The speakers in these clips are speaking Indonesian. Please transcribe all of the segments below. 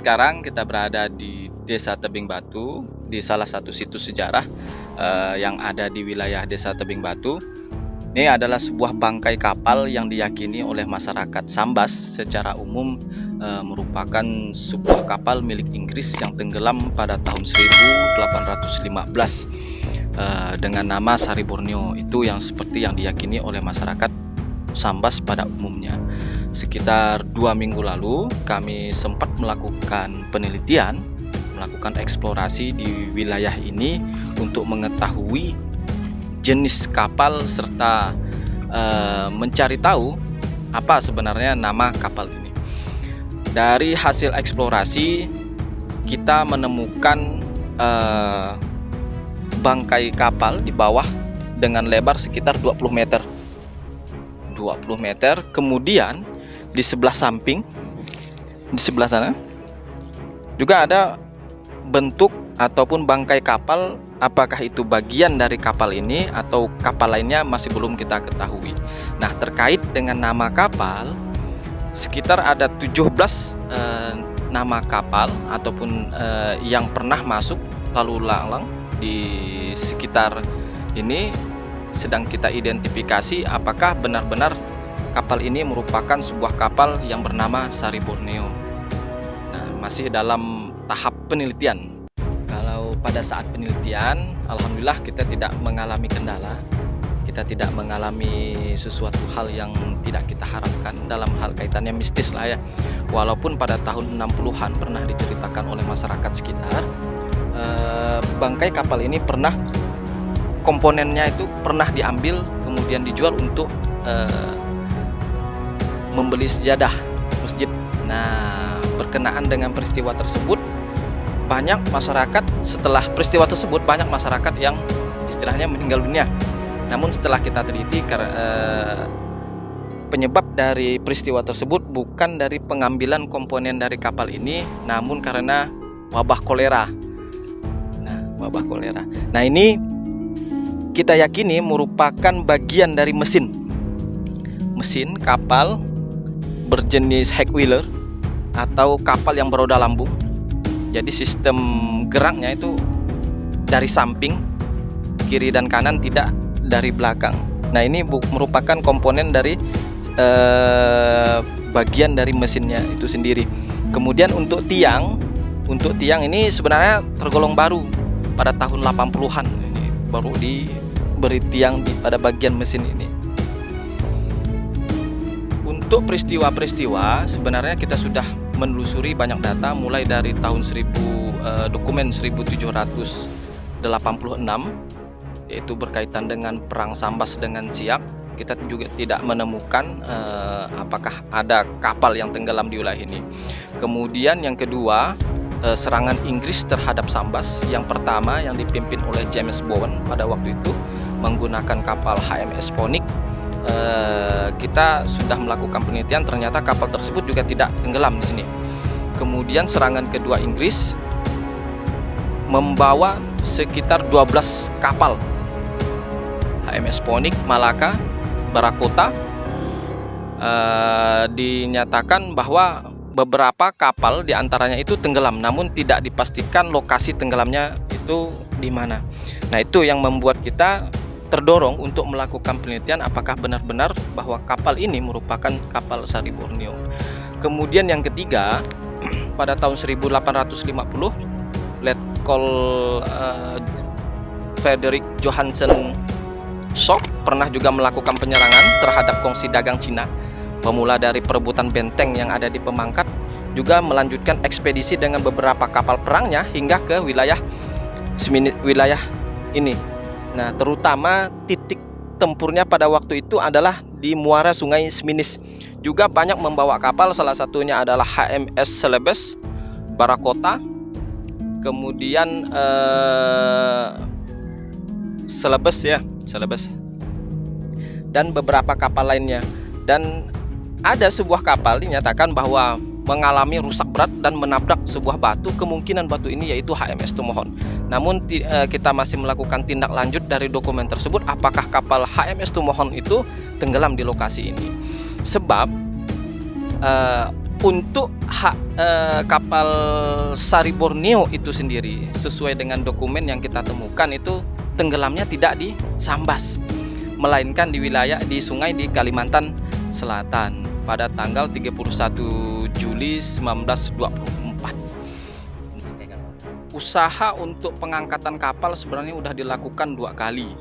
sekarang kita berada di Desa Tebing Batu, di salah satu situs sejarah yang ada di wilayah Desa Tebing Batu. Ini adalah sebuah bangkai kapal yang diyakini oleh masyarakat Sambas secara umum merupakan sebuah kapal milik Inggris yang tenggelam pada tahun 1815 dengan nama Sari Borneo. Itu yang seperti yang diyakini oleh masyarakat Sambas pada umumnya. Sekitar 2 minggu lalu kami sempat melakukan penelitian, melakukan eksplorasi di wilayah ini untuk mengetahui jenis kapal serta mencari tahu apa sebenarnya nama kapal ini. Dari hasil eksplorasi kita menemukan bangkai kapal di bawah dengan lebar sekitar 20 meter. Kemudian di sebelah samping, di sebelah sana juga ada bentuk ataupun bangkai kapal. Apakah itu bagian dari kapal ini atau kapal lainnya masih belum kita ketahui. Nah, terkait dengan nama kapal, sekitar ada 17 nama kapal ataupun yang pernah masuk lalu lalang di sekitar ini sedang kita identifikasi apakah benar-benar kapal ini merupakan sebuah kapal yang bernama Sari Borneo. Nah, masih dalam tahap penelitian. Kalau pada saat penelitian, alhamdulillah kita tidak mengalami kendala, kita tidak mengalami sesuatu hal yang tidak kita harapkan dalam hal kaitannya mistis lah ya. Walaupun pada tahun 60-an pernah diceritakan oleh masyarakat sekitar, bangkai kapal ini pernah, komponennya itu pernah diambil kemudian dijual untuk membeli sejadah masjid. Nah, berkenaan dengan peristiwa tersebut, banyak masyarakat setelah peristiwa tersebut banyak masyarakat yang istilahnya meninggal dunia. Namun setelah kita teliti, penyebab dari peristiwa tersebut bukan dari pengambilan komponen dari kapal ini, namun karena wabah kolera. Wabah kolera. Nah, ini kita yakini merupakan bagian dari mesin kapal berjenis High Wheeler atau kapal yang beroda lambung. Jadi sistem geraknya itu dari samping, kiri dan kanan, tidak dari belakang. Nah, ini merupakan komponen dari bagian dari mesinnya itu sendiri. Kemudian untuk tiang ini sebenarnya tergolong baru pada tahun 80-an. Ini baru diberi tiang pada bagian mesin ini. Untuk peristiwa-peristiwa sebenarnya kita sudah menelusuri banyak data mulai dari tahun dokumen 1786, yaitu berkaitan dengan perang Sambas dengan Siak. Kita juga tidak menemukan apakah ada kapal yang tenggelam di wilayah ini. Kemudian yang kedua, serangan Inggris terhadap Sambas yang pertama yang dipimpin oleh James Bowen pada waktu itu menggunakan kapal HMS Phoenix. Kita sudah melakukan penelitian, ternyata kapal tersebut juga tidak tenggelam di sini. Kemudian serangan kedua Inggris membawa sekitar 12 kapal HMS Phoenix, Malaka, Barakota. Dinyatakan bahwa beberapa kapal diantaranya itu tenggelam, namun tidak dipastikan lokasi tenggelamnya itu di mana. Nah, itu yang membuat kita terdorong untuk melakukan penelitian apakah benar-benar bahwa kapal ini merupakan kapal Sari Borneo. Kemudian yang ketiga, pada tahun 1850 Letkol Frederick Johansen Sok pernah juga melakukan penyerangan terhadap kongsi dagang Cina. Pemula dari perebutan benteng yang ada di Pemangkat, juga melanjutkan ekspedisi dengan beberapa kapal perangnya hingga ke wilayah ini. Nah, terutama titik tempurnya pada waktu itu adalah di muara Sungai Sminis. Juga banyak membawa kapal, salah satunya adalah HMS Celebes, Barakota, kemudian Celebes, dan beberapa kapal lainnya. Dan ada sebuah kapal dinyatakan bahwa mengalami rusak berat dan menabrak sebuah batu, kemungkinan batu ini yaitu HMS Tumohon. Namun kita masih melakukan tindak lanjut dari dokumen tersebut, apakah kapal HMS Tumohon itu tenggelam di lokasi ini. Sebab Untuk kapal Sari Borneo itu sendiri, sesuai dengan dokumen yang kita temukan itu tenggelamnya tidak di Sambas, melainkan di sungai di Kalimantan Selatan pada tanggal 31 Juli 1924. Usaha untuk pengangkatan kapal sebenarnya sudah dilakukan dua kali,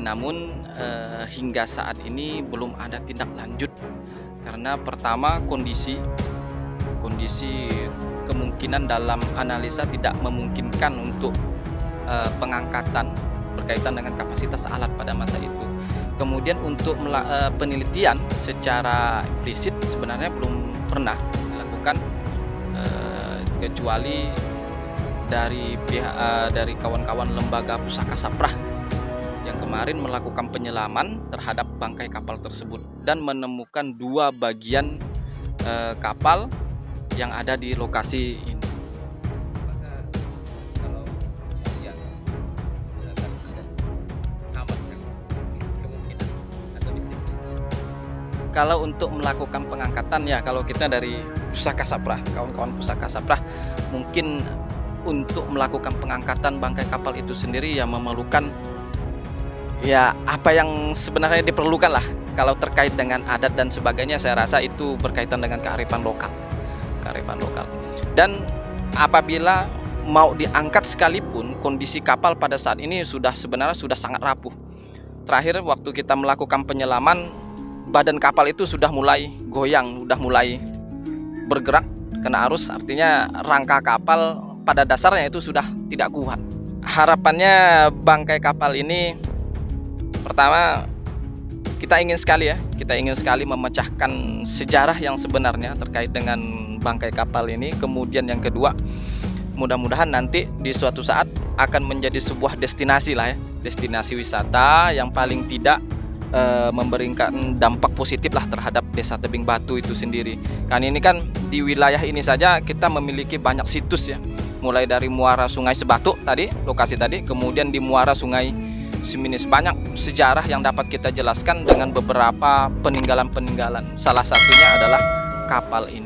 namun hingga saat ini belum ada tindak lanjut. Karena pertama kondisi kemungkinan dalam analisa tidak memungkinkan untuk pengangkatan berkaitan dengan kapasitas alat pada masa itu. Kemudian untuk penelitian secara implisit sebenarnya belum pernah dilakukan, kecuali dari pihak dari kawan-kawan lembaga Pusaka Saprah yang kemarin melakukan penyelaman terhadap bangkai kapal tersebut dan menemukan dua bagian kapal yang ada di lokasi ini. Kalau untuk melakukan pengangkatan ya, kalau kita dari Pusaka Saprah, kawan-kawan Pusaka Saprah, mungkin untuk melakukan pengangkatan bangkai kapal itu sendiri ya memerlukan ya apa yang sebenarnya diperlukan lah. Kalau terkait dengan adat dan sebagainya, saya rasa itu berkaitan dengan kearifan lokal. Dan apabila mau diangkat sekalipun, kondisi kapal pada saat ini sebenarnya sudah sangat rapuh. Terakhir waktu kita melakukan penyelaman, badan kapal itu sudah mulai goyang, sudah mulai bergerak kena arus, artinya rangka kapal pada dasarnya itu sudah tidak kuat. Harapannya bangkai kapal ini, pertama kita ingin sekali memecahkan sejarah yang sebenarnya terkait dengan bangkai kapal ini. Kemudian yang kedua, mudah-mudahan nanti di suatu saat akan menjadi sebuah destinasi lah ya, destinasi wisata yang paling tidak memberikan dampak positif lah terhadap Desa Tebing Batu itu sendiri. Kan ini kan di wilayah ini saja kita memiliki banyak situs ya, mulai dari muara Sungai Sebatuk tadi, lokasi tadi, kemudian di muara Sungai Siminis. Banyak sejarah yang dapat kita jelaskan dengan beberapa peninggalan-peninggalan. Salah satunya adalah kapal ini.